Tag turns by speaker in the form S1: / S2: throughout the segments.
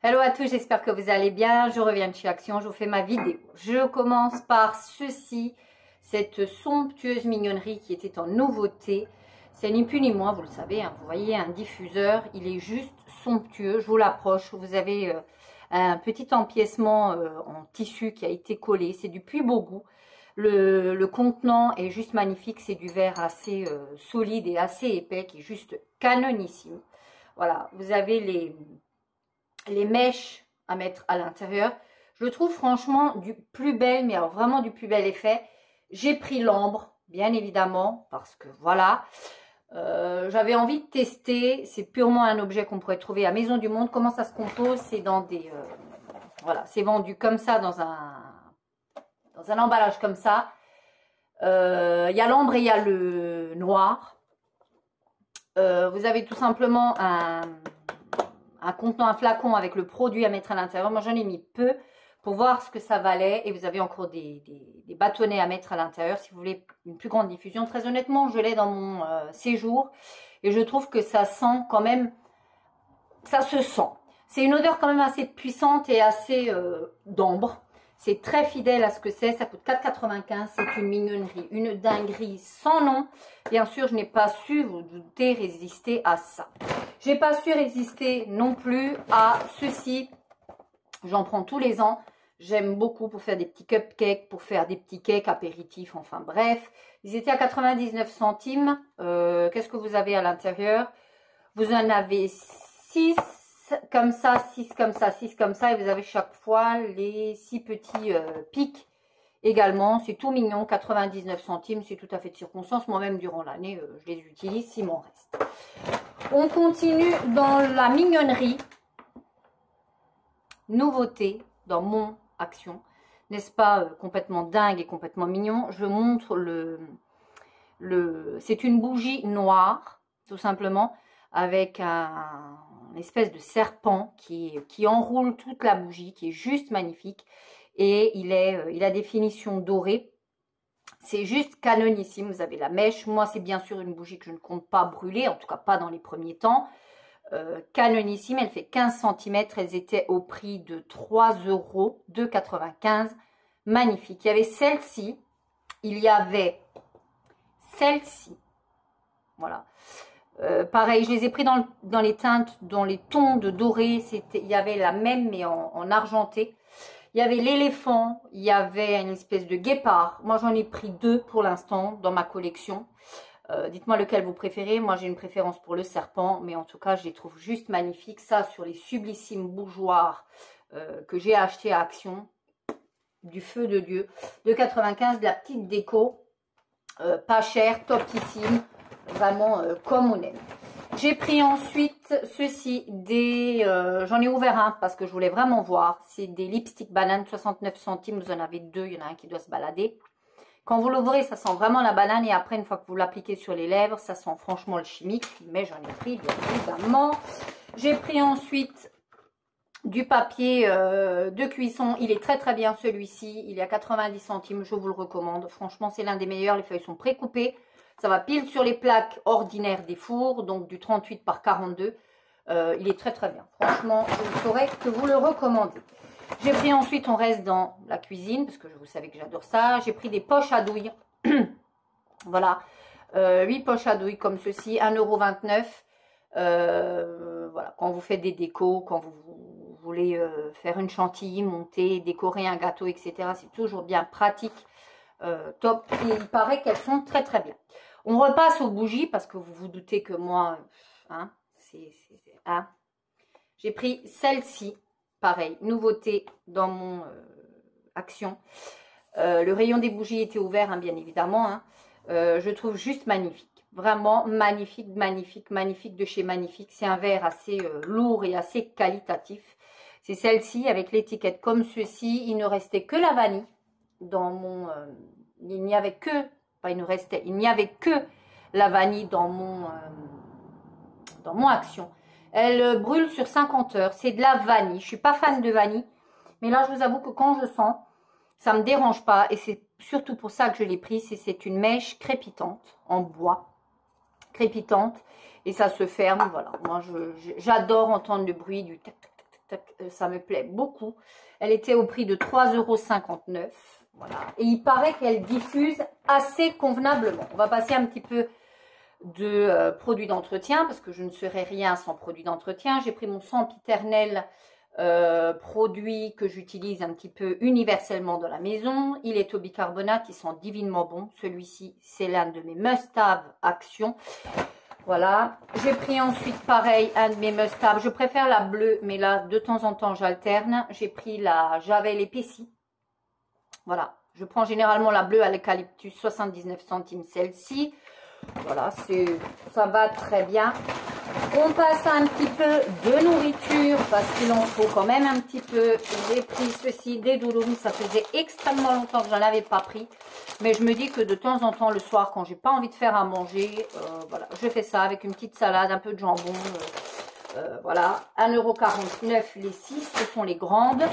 S1: Hello à tous, j'espère que vous allez bien. Je reviens de chez Action, je vous fais ma vidéo. Je commence par ceci, cette somptueuse mignonnerie qui était en nouveauté. C'est ni plus ni moins, vous le savez, hein, vous voyez un diffuseur, il est juste somptueux. Je vous l'approche, vous avez un petit empiècement en tissu qui a été collé. C'est du Puy Beau Goût. Le contenant est juste magnifique, c'est du verre assez solide et assez épais qui est juste canonissime. Voilà, vous avez les mèches à mettre à l'intérieur. Je le trouve franchement du plus bel, mais alors vraiment du plus bel effet. J'ai pris l'ambre, bien évidemment, parce que voilà. J'avais envie de tester. C'est purement un objet qu'on pourrait trouver à Maison du Monde. Comment ça se compose? C'est dans des... voilà, c'est vendu comme ça dans un emballage comme ça. Il y a l'ambre et il y a le noir. Vous avez tout simplement un contenant, un flacon avec le produit à mettre à l'intérieur. Moi, j'en ai mis peu pour voir ce que ça valait. Et vous avez encore des bâtonnets à mettre à l'intérieur si vous voulez une plus grande diffusion. Très honnêtement, je l'ai dans mon séjour. Et je trouve que ça sent quand même... Ça se sent. C'est une odeur quand même assez puissante et assez d'ambre. C'est très fidèle à ce que c'est. Ça coûte 4,95 €. C'est une mignonnerie, une dinguerie sans nom. Bien sûr, je n'ai pas su, vous doutez, résister à ça. Je n'ai pas su résister non plus à ceci. J'en prends tous les ans. J'aime beaucoup pour faire des petits cupcakes, pour faire des petits cakes apéritifs, enfin bref. Ils étaient à 99 centimes. Qu'est-ce que vous avez à l'intérieur? Vous en avez 6 comme ça, 6 comme ça, 6 comme ça. Et vous avez chaque fois les 6 petits pics également. C'est tout mignon, 99 centimes. C'est tout à fait de circonstance. Moi-même, durant l'année, je les utilise s'il m'en reste. On continue dans la mignonnerie. Nouveauté dans mon Action. N'est-ce pas complètement dingue et complètement mignon? Je montre c'est une bougie noire, tout simplement, avec un espèce de serpent qui enroule toute la bougie, qui est juste magnifique. Et il a des finitions dorées. C'est juste canonissime. Vous avez la mèche. Moi, c'est bien sûr une bougie que je ne compte pas brûler, en tout cas pas dans les premiers temps. Canonissime, elle fait 15 cm. Elles étaient au prix de 3 €, 2,95 €. Magnifique. Il y avait celle-ci. Il y avait celle-ci. Voilà. Pareil, je les ai pris dans les teintes, dans les tons de doré. Il y avait la même, mais en argenté. Il y avait l'éléphant, il y avait une espèce de guépard. Moi, j'en ai pris 2 pour l'instant dans ma collection. Dites-moi lequel vous préférez. Moi, j'ai une préférence pour le serpent, mais en tout cas, je les trouve juste magnifiques. Ça, sur les sublissimes bougeoirs que j'ai acheté à Action, du feu de Dieu. 2,95 €, de la petite déco, pas cher, topissime, vraiment comme on aime. J'ai pris ensuite ceci, j'en ai ouvert un parce que je voulais vraiment voir. C'est des lipsticks bananes, 69 centimes. Vous en avez 2, il y en a un qui doit se balader. Quand vous l'ouvrez, ça sent vraiment la banane. Et après, une fois que vous l'appliquez sur les lèvres, ça sent franchement le chimique. Mais j'en ai pris, bien évidemment. J'ai pris ensuite du papier de cuisson. Il est très très bien celui-ci. Il est à 90 centimes, je vous le recommande. Franchement, c'est l'un des meilleurs. Les feuilles sont précoupées. Ça va pile sur les plaques ordinaires des fours, donc du 38 par 42. Il est très très bien. Franchement, je ne saurais que vous le recommander. J'ai pris ensuite, on reste dans la cuisine, parce que vous savez que j'adore ça. J'ai pris des poches à douille. Voilà. 8 poches à douille comme ceci, 1,29 €. Voilà, quand vous faites des décos, quand vous voulez faire une chantilly, monter, décorer un gâteau, etc. C'est toujours bien pratique. Top. Et il paraît qu'elles sont très très bien. On repasse aux bougies parce que vous vous doutez que moi, hein, j'ai pris celle-ci, pareil, nouveauté dans mon Action. Le rayon des bougies était ouvert, hein, bien évidemment. Hein. Je trouve juste magnifique, vraiment magnifique, magnifique, magnifique de chez Magnifique. C'est un verre assez lourd et assez qualitatif. C'est celle-ci avec l'étiquette comme ceci. Il ne restait que la vanille. Dans mon il n'y avait que la vanille dans mon Action. Elle brûle sur 50 heures. C'est de la vanille. Je suis pas fan de vanille, mais là je vous avoue que quand je sens, ça me dérange pas et c'est surtout pour ça que je l'ai pris. C'est une mèche crépitante en bois, crépitante, et ça se ferme. Voilà, moi j'adore entendre le bruit du tac tac tac tac ça me plaît beaucoup. Elle était au prix de 3,59 €. Voilà. Et il paraît qu'elle diffuse assez convenablement. On va passer un petit peu de produits d'entretien parce que je ne serais rien sans produits d'entretien. J'ai pris mon sempiternel produit que j'utilise un petit peu universellement dans la maison. Il est au bicarbonate, il sent divinement bon. Celui-ci, c'est l'un de mes must-have Action. Voilà. J'ai pris ensuite, pareil, un de mes must-have. Je préfère la bleue, mais là, de temps en temps, j'alterne. J'ai pris la Javel épaissie. Voilà. Je prends généralement la bleue à l'eucalyptus, 79 centimes celle-ci. Voilà, ça va très bien. On passe à un petit peu de nourriture parce qu'il en faut quand même un petit peu. J'ai pris ceci, des doulourous. Ça faisait extrêmement longtemps que je n'en avais pas pris. Mais je me dis que de temps en temps, le soir, quand j'ai pas envie de faire à manger, voilà, je fais ça avec une petite salade, un peu de jambon. Voilà, 1,49 € les 6, ce sont les grandes.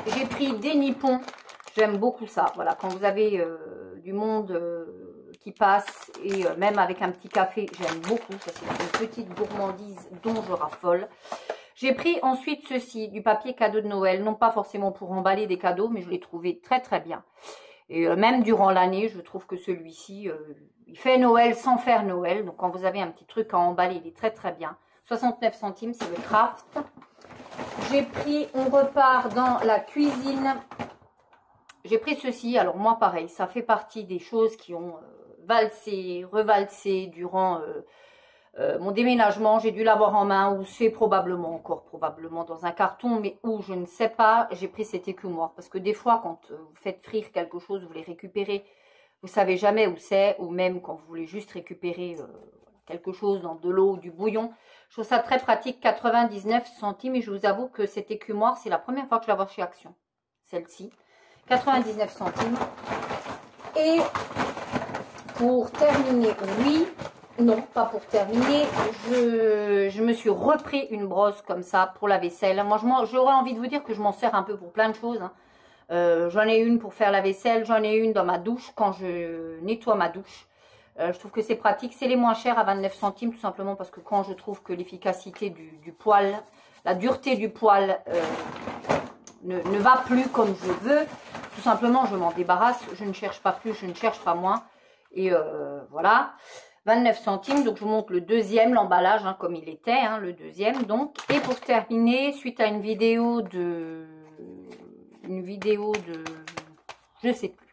S1: J'ai pris des nippons. J'aime beaucoup ça. Voilà, quand vous avez du monde qui passe et même avec un petit café, j'aime beaucoup. Ça, c'est une petite gourmandise dont je raffole. J'ai pris ensuite ceci, du papier cadeau de Noël. Non pas forcément pour emballer des cadeaux, mais je l'ai trouvé très très bien. Et même durant l'année, je trouve que celui-ci, il fait Noël sans faire Noël. Donc quand vous avez un petit truc à emballer, il est très très bien. 69 centimes, c'est le Kraft. J'ai pris, on repart dans la cuisine. J'ai pris ceci, alors moi pareil, ça fait partie des choses qui ont valsé, revalsé durant mon déménagement. J'ai dû l'avoir en main ou c'est probablement encore probablement dans un carton, mais où je ne sais pas. J'ai pris cet écumoire parce que des fois quand vous faites frire quelque chose, vous voulez récupérer, vous savez jamais où c'est, ou même quand vous voulez juste récupérer quelque chose dans de l'eau ou du bouillon. Je trouve ça très pratique, 99 centimes et je vous avoue que cet écumoire, c'est la première fois que je la vois chez Action, celle-ci. 99 centimes. Et pour terminer, oui, non, pas pour terminer, je me suis repris une brosse comme ça pour la vaisselle. Moi, j'aurais envie de vous dire que je m'en sers un peu pour plein de choses. Hein. J'en ai une pour faire la vaisselle, j'en ai une dans ma douche quand je nettoie ma douche. Je trouve que c'est pratique. C'est les moins chers à 29 centimes, tout simplement parce que quand je trouve que l'efficacité du poil, la dureté du poil ne va plus comme je veux, tout simplement je m'en débarrasse, je ne cherche pas plus, je ne cherche pas moins, et voilà, 29 centimes, donc je vous montre le deuxième, l'emballage, hein, comme il était, hein, le deuxième, donc, et pour terminer, suite à une vidéo de, je sais plus,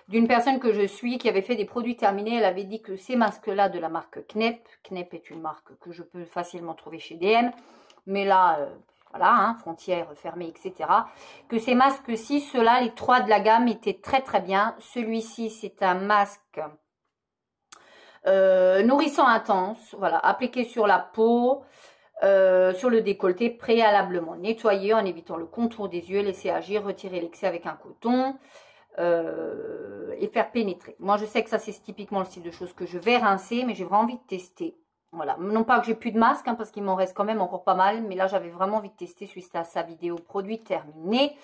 S1: d'une personne que je suis, qui avait fait des produits terminés, elle avait dit que ces masques-là de la marque Knep est une marque que je peux facilement trouver chez DM, mais là, voilà, hein, frontières fermées, etc. Que ces masques-ci, ceux-là, les trois de la gamme étaient très très bien. Celui-ci, c'est un masque nourrissant intense, voilà, appliqué sur la peau, sur le décolleté, préalablement nettoyé en évitant le contour des yeux, laisser agir, retirer l'excès avec un coton et faire pénétrer. Moi, je sais que ça, c'est typiquement le style de choses que je vais rincer, mais j'ai vraiment envie de tester. Voilà, non pas que j'ai plus de masque, hein, parce qu'il m'en reste quand même encore pas mal, mais là j'avais vraiment envie de tester suite à sa vidéo produit terminé.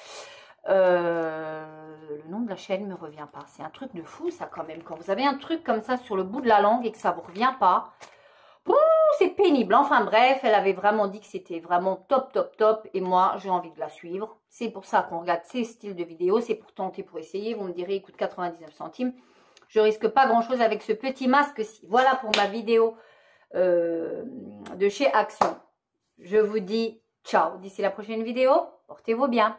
S1: Le nom de la chaîne me revient pas, c'est un truc de fou ça quand même, quand vous avez un truc comme ça sur le bout de la langue et que ça vous revient pas, c'est pénible. Enfin bref, elle avait vraiment dit que c'était vraiment top top top et moi j'ai envie de la suivre. C'est pour ça qu'on regarde ces styles de vidéos, c'est pour tenter, pour essayer. Vous me direz, il coûte 99 centimes, je risque pas grand chose avec ce petit masque-ci. Voilà pour ma vidéo de chez Action. Je vous dis ciao, d'ici la prochaine vidéo, portez-vous bien.